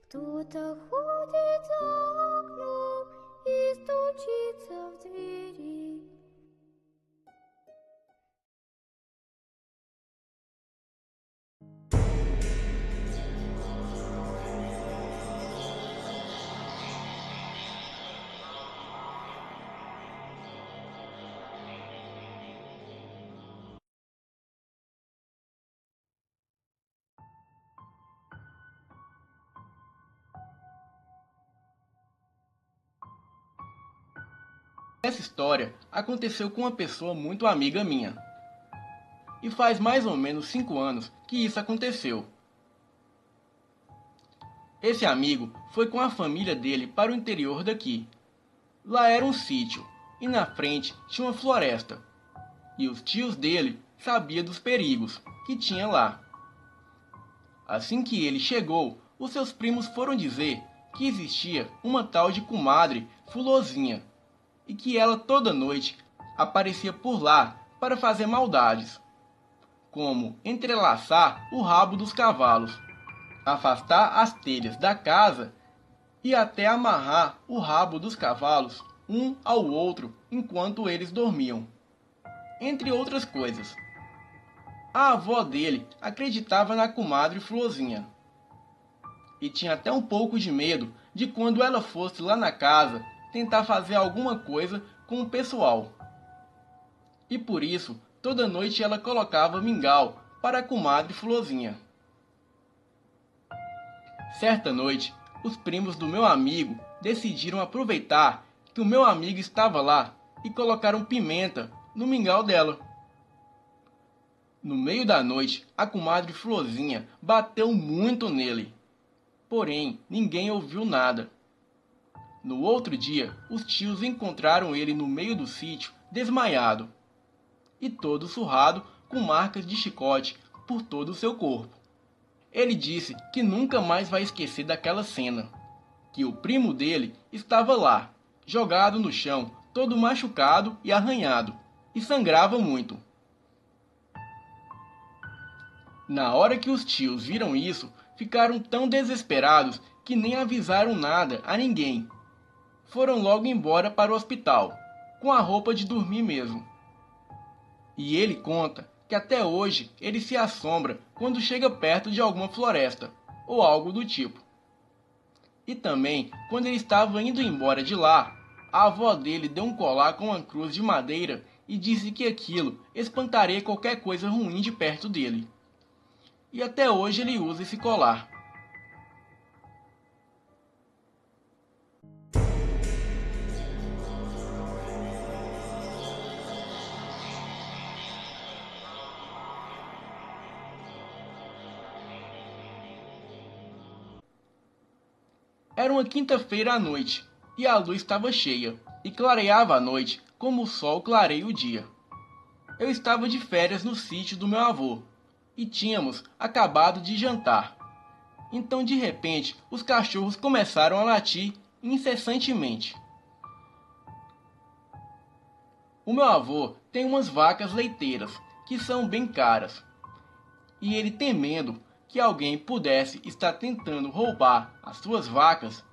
Кто-то ходит за окном и стучится в двери. Essa história aconteceu com uma pessoa muito amiga minha. E faz mais ou menos 5 anos que isso aconteceu. Esse amigo foi com a família dele para o interior daqui. Lá era um sítio e na frente tinha uma floresta. E os tios dele sabiam dos perigos que tinha lá. Assim que ele chegou, os seus primos foram dizer que existia uma tal de comadre Fulozinha e que ela toda noite aparecia por lá para fazer maldades, como entrelaçar o rabo dos cavalos, afastar as telhas da casa e até amarrar o rabo dos cavalos um ao outro enquanto eles dormiam, entre outras coisas. A avó dele acreditava na comadre Florzinha e tinha até um pouco de medo de quando ela fosse lá na casa tentar fazer alguma coisa com o pessoal. E por isso, toda noite ela colocava mingau para a comadre Florzinha. Certa noite, os primos do meu amigo decidiram aproveitar que o meu amigo estava lá e colocaram pimenta no mingau dela. No meio da noite, a comadre Florzinha bateu muito nele. Porém, ninguém ouviu nada. No outro dia, os tios encontraram ele no meio do sítio, desmaiado, e todo surrado, com marcas de chicote por todo o seu corpo. Ele disse que nunca mais vai esquecer daquela cena, que o primo dele estava lá, jogado no chão, todo machucado e arranhado, e sangrava muito. Na hora que os tios viram isso, ficaram tão desesperados que nem avisaram nada a ninguém. Foram logo embora para o hospital, com a roupa de dormir mesmo. E ele conta que até hoje ele se assombra quando chega perto de alguma floresta, ou algo do tipo. E também, quando ele estava indo embora de lá, a avó dele deu um colar com uma cruz de madeira e disse que aquilo espantaria qualquer coisa ruim de perto dele. E até hoje ele usa esse colar. Era uma quinta-feira à noite, e a luz estava cheia, e clareava a noite como o sol clareia o dia. Eu estava de férias no sítio do meu avô, e tínhamos acabado de jantar. Então, de repente, os cachorros começaram a latir incessantemente. O meu avô tem umas vacas leiteiras, que são bem caras, e ele, temendo que alguém pudesse estar tentando roubar as suas vacas,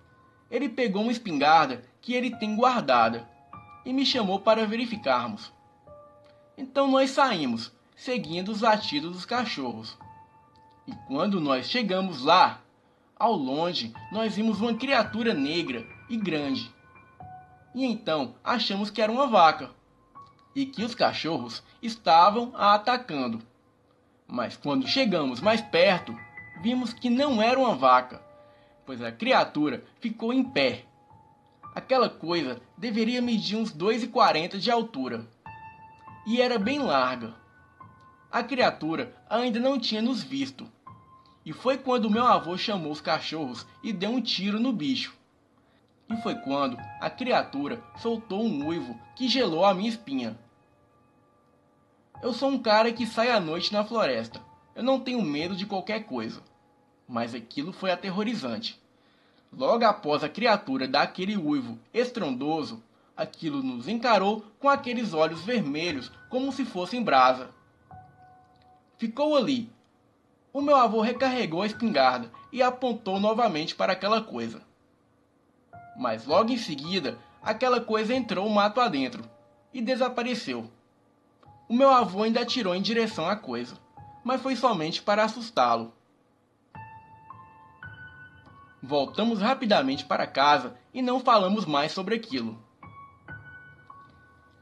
ele pegou uma espingarda que ele tem guardada e me chamou para verificarmos. Então nós saímos, seguindo os latidos dos cachorros. E quando nós chegamos lá, ao longe nós vimos uma criatura negra e grande. E então achamos que era uma vaca e que os cachorros estavam a atacando. Mas quando chegamos mais perto, vimos que não era uma vaca, pois a criatura ficou em pé. Aquela coisa deveria medir uns 2,40 de altura e era bem larga. A criatura ainda não tinha nos visto, e foi quando meu avô chamou os cachorros e deu um tiro no bicho. E foi quando a criatura soltou um uivo que gelou a minha espinha. Eu sou um cara que sai à noite na floresta. Eu não tenho medo de qualquer coisa. Mas aquilo foi aterrorizante. Logo após a criatura dar aquele uivo estrondoso, aquilo nos encarou com aqueles olhos vermelhos como se fossem brasa. Ficou ali, O meu avô recarregou a espingarda e apontou novamente para aquela coisa. Mas logo em seguida, aquela coisa entrou mato adentro e desapareceu. O meu avô ainda atirou em direção à coisa, mas foi somente para assustá-lo. Voltamos rapidamente para casa e não falamos mais sobre aquilo.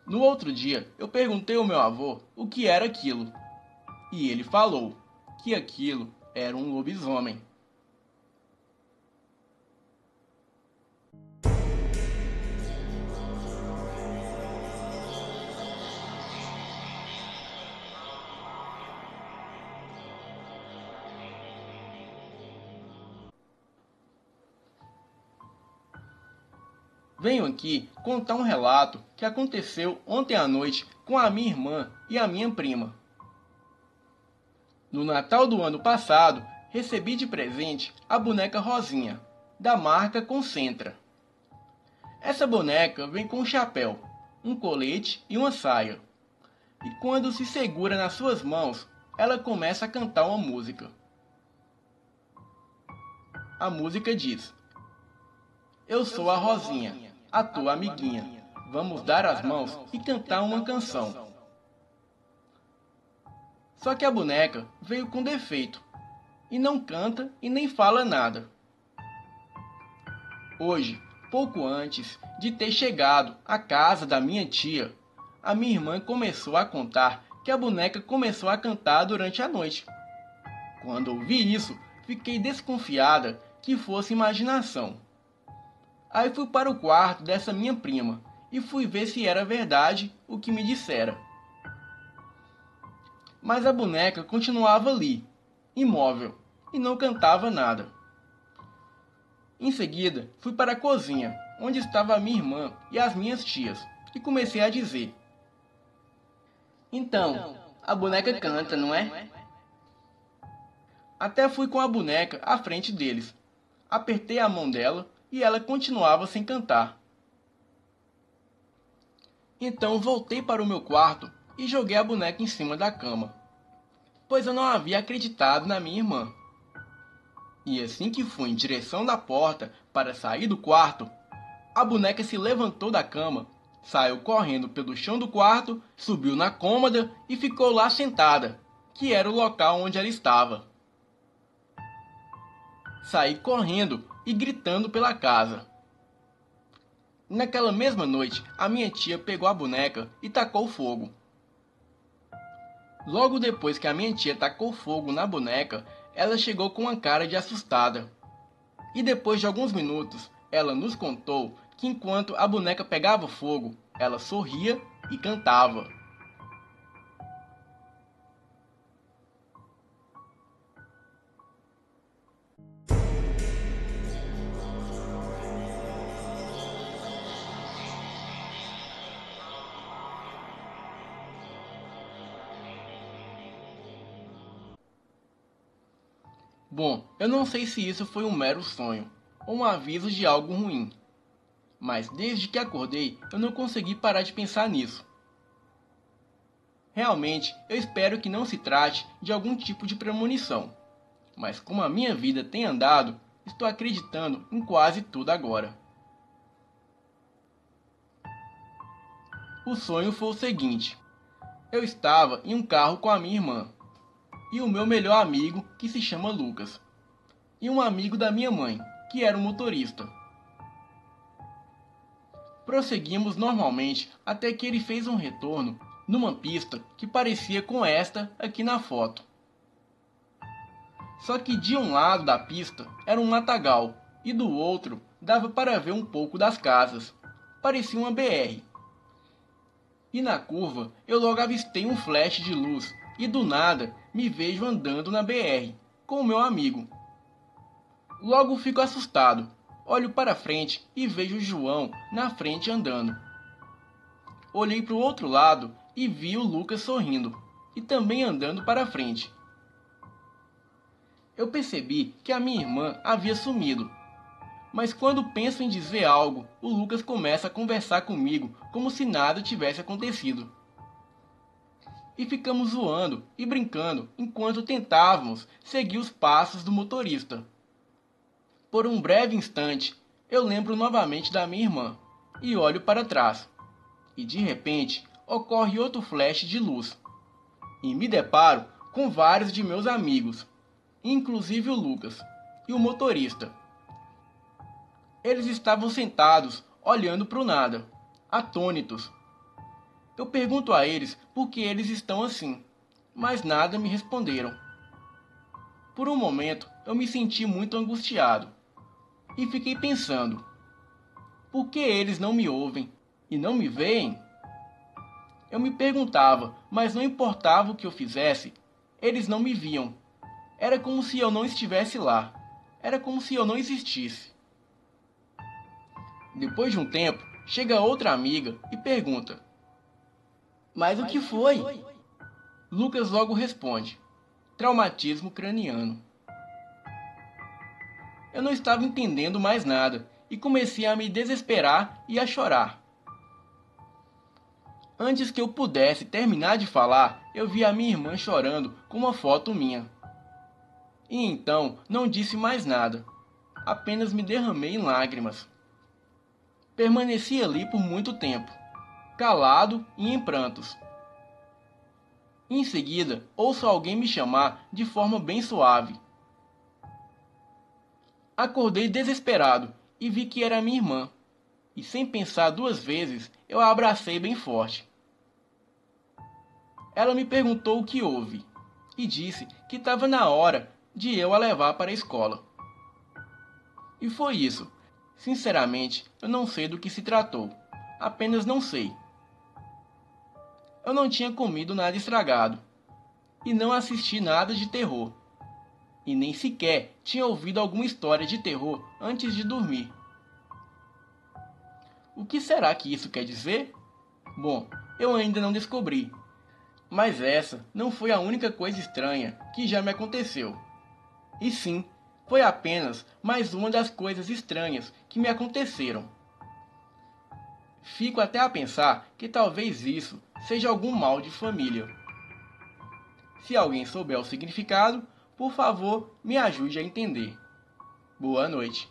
No outro dia, eu perguntei ao meu avô o que era aquilo, e ele falou que aquilo era um lobisomem. Venho aqui contar um relato que aconteceu ontem à noite com a minha irmã e a minha prima. No Natal do ano passado, recebi de presente a boneca Rosinha, da marca Concentra. Essa boneca vem com um chapéu, um colete e uma saia. E quando se segura nas suas mãos, ela começa a cantar uma música. A música diz: Eu sou a Rosinha, a tua amiguinha. Vamos dar as mãos e cantar uma canção. Só que a boneca veio com defeito, e não canta e nem fala nada. Hoje, pouco antes de ter chegado à casa da minha tia, a minha irmã começou a contar que a boneca começou a cantar durante a noite. Quando ouvi isso, fiquei desconfiada que fosse imaginação. Aí fui para o quarto dessa minha prima e fui ver se era verdade o que me dissera. Mas a boneca continuava ali, imóvel, e não cantava nada. Em seguida, fui para a cozinha, onde estava a minha irmã e as minhas tias, e comecei a dizer: Então, a boneca canta, não é? Até fui com a boneca à frente deles. Apertei a mão dela e ela continuava sem cantar. Então voltei para o meu quarto e joguei a boneca em cima da cama, pois eu não havia acreditado na minha irmã. E assim que fui em direção da porta para sair do quarto, a boneca se levantou da cama, saiu correndo pelo chão do quarto, subiu na cômoda e ficou lá sentada, que era o local onde ela estava. Saí correndo e gritando pela casa. Naquela mesma noite, a minha tia pegou a boneca e tacou fogo. Logo depois que a minha tia tacou fogo na boneca, ela chegou com uma cara de assustada. E depois de alguns minutos, ela nos contou que enquanto a boneca pegava fogo, ela sorria e cantava. Bom, eu não sei se isso foi um mero sonho ou um aviso de algo ruim, mas desde que acordei eu não consegui parar de pensar nisso. Realmente, eu espero que não se trate de algum tipo de premonição, mas como a minha vida tem andado, estou acreditando em quase tudo agora. O sonho foi o seguinte: eu estava em um carro com a minha irmã e o meu melhor amigo, que se chama Lucas, e um amigo da minha mãe, que era um motorista. Prosseguimos normalmente até que ele fez um retorno numa pista que parecia com esta aqui na foto. Só que de um lado da pista era um matagal e do outro dava para ver um pouco das casas. Parecia uma BR. E na curva eu logo avistei um flash de luz e do nada me vejo andando na BR com o meu amigo. Logo fico assustado. Olho para frente e vejo o João na frente andando. Olhei para o outro lado e vi o Lucas sorrindo e também andando para frente. Eu percebi que a minha irmã havia sumido, mas quando penso em dizer algo, o Lucas começa a conversar comigo como se nada tivesse acontecido. e ficamos zoando e brincando enquanto tentávamos seguir os passos do motorista. Por um breve instante, eu lembro novamente da minha irmã e olho para trás. E de repente, ocorre outro flash de luz. E me deparo com vários de meus amigos, inclusive o Lucas e o motorista. Eles estavam sentados, olhando para o nada, atônitos. Eu pergunto a eles por que eles estão assim, mas nada me responderam. Por um momento, eu me senti muito angustiado e fiquei pensando: por que eles não me ouvem e não me veem? Eu me perguntava, mas não importava o que eu fizesse, eles não me viam. Era como se eu não estivesse lá. Era como se eu não existisse. Depois de um tempo, chega outra amiga e pergunta: mas o que foi? Lucas logo responde: traumatismo craniano. Eu não estava entendendo mais nada e comecei a me desesperar e a chorar. Antes que eu pudesse terminar de falar, eu vi a minha irmã chorando com uma foto minha. E então não disse mais nada, apenas me derramei em lágrimas. Permaneci ali por muito tempo, calado e em prantos. Em seguida, ouço alguém me chamar de forma bem suave. Acordei desesperado e vi que era minha irmã, e sem pensar duas vezes, eu a abracei bem forte. Ela me perguntou o que houve, e disse que estava na hora de eu a levar para a escola. E foi isso. Sinceramente, eu não sei do que se tratou. Apenas não sei. Eu não tinha comido nada estragado, e não assisti nada de terror, e nem sequer tinha ouvido alguma história de terror antes de dormir. O que será que isso quer dizer? Bom, eu ainda não descobri. Mas essa não foi a única coisa estranha que já me aconteceu. E sim, foi apenas mais uma das coisas estranhas que me aconteceram. Fico até a pensar que talvez isso seja algum mal de família. Se alguém souber o significado, por favor, me ajude a entender. Boa noite.